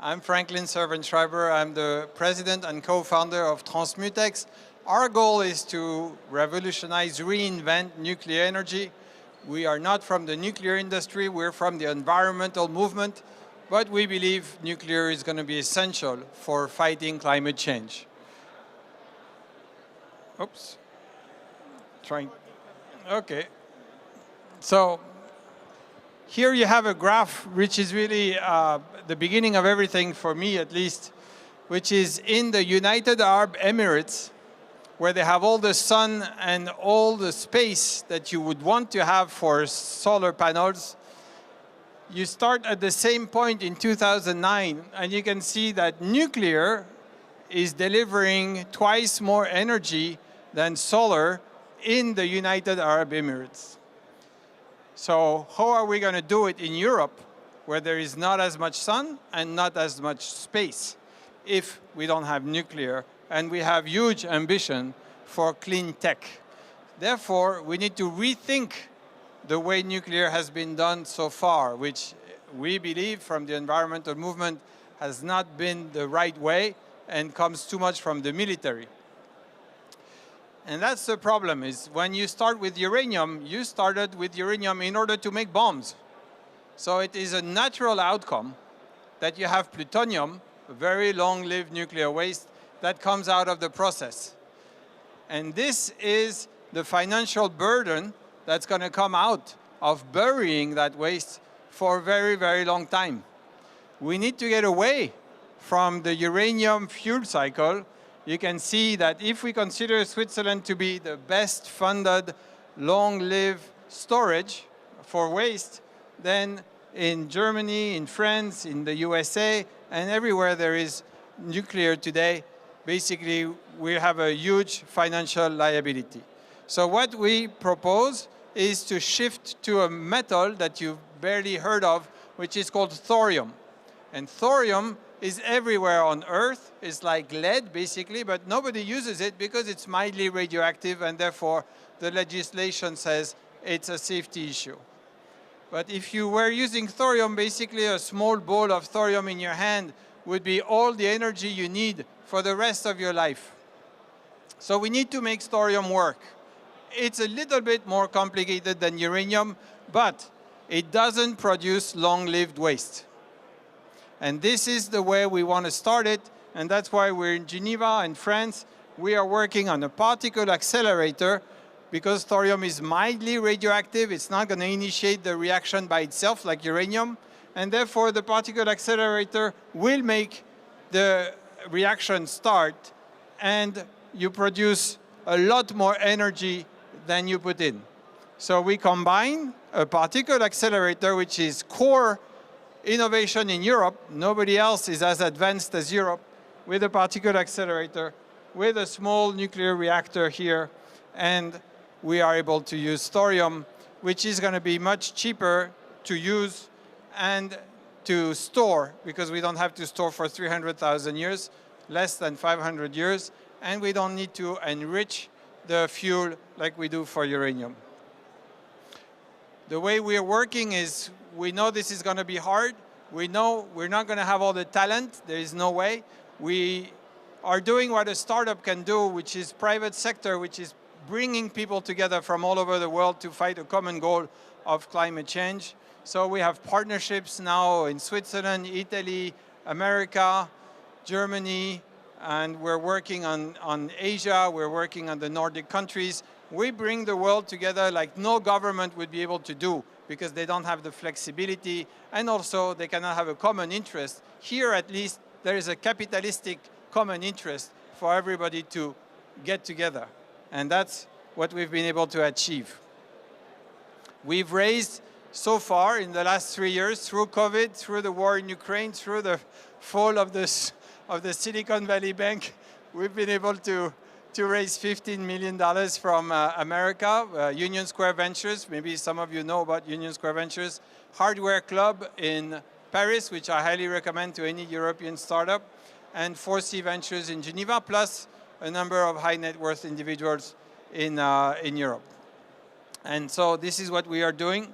I'm Franklin Servan-Schreiber. I'm the president and co-founder of Transmutex. Our goal is to revolutionize, reinvent nuclear energy. We are not from the nuclear industry, we're from the environmental movement, but we believe nuclear is going to be essential for fighting climate change. Oops. Trying. Okay. So here you have a graph which is really the beginning of everything, for me at least, which is in the United Arab Emirates, where they have all the sun and all the space that you would want to have for solar panels. You start at the same point in 2009, and you can see that nuclear is delivering twice more energy than solar in the United Arab Emirates. So how are we going to do it in Europe, where there is not as much sun and not as much space, if we don't have nuclear? And we have huge ambition for clean tech. Therefore, we need to rethink the way nuclear has been done so far, which we believe from the environmental movement has not been the right way and comes too much from the military. And that's the problem, is when you start with uranium, you started with uranium in order to make bombs. So it is a natural outcome that you have plutonium, a very long-lived nuclear waste, that comes out of the process. And this is the financial burden that's going to come out of burying that waste for a very, very long time. We need to get away from the uranium fuel cycle. You can see that if we consider Switzerland to be the best funded, long-lived storage for waste, then in Germany, in France, in the USA, and everywhere there is nuclear today, basically we have a huge financial liability. So what we propose is to shift to a metal that you've barely heard of, which is called thorium. And thorium is everywhere on Earth. It's like lead, basically, but nobody uses it because it's mildly radioactive, and therefore the legislation says it's a safety issue. But if you were using thorium, basically a small ball of thorium in your hand would be all the energy you need for the rest of your life. So we need to make thorium work. It's a little bit more complicated than uranium, but it doesn't produce long-lived waste. And this is the way we want to start it, and that's why we're in Geneva, in France. We are working on a particle accelerator, because thorium is mildly radioactive. It's not going to initiate the reaction by itself like uranium, and therefore the particle accelerator will make the reaction start, and you produce a lot more energy than you put in. So we combine a particle accelerator, which is core innovation in Europe. Nobody else is as advanced as Europe, with a particle accelerator, with a small nuclear reactor here, and we are able to use thorium, which is going to be much cheaper to use and to store, because we don't have to store for 300,000 years, less than 500 years, and we don't need to enrich the fuel like we do for uranium. The way we are working is, we know this is going to be hard. We know we're not going to have all the talent. There is no way. We are doing what a startup can do, which is private sector, which is bringing people together from all over the world to fight a common goal of climate change. So we have partnerships now in Switzerland, Italy, America, Germany, and we're working on Asia. We're working on the Nordic countries. We bring the world together like no government would be able to do, because they don't have the flexibility, and also they cannot have a common interest. Here, at least, there is a capitalistic common interest for everybody to get together. And that's what we've been able to achieve. We've raised so far in the last 3 years, through COVID, through the war in Ukraine, through the fall of the Silicon Valley Bank, we've been able to raise $15 million from America, Union Square Ventures. Maybe some of you know about Union Square Ventures. Hardware Club in Paris, which I highly recommend to any European startup, and 4C Ventures in Geneva, plus a number of high net worth individuals in Europe. And so this is what we are doing.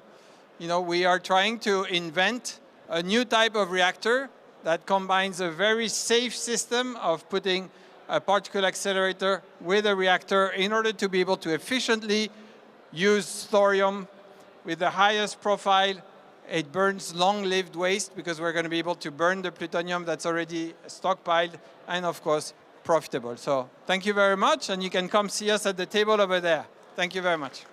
You know, we are trying to invent a new type of reactor that combines a very safe system of putting a particle accelerator with a reactor in order to be able to efficiently use thorium with the highest profile. It burns long-lived waste because we're going to be able to burn the plutonium that's already stockpiled, and of course, profitable. So thank you very much, and you can come see us at the table over there. Thank you very much.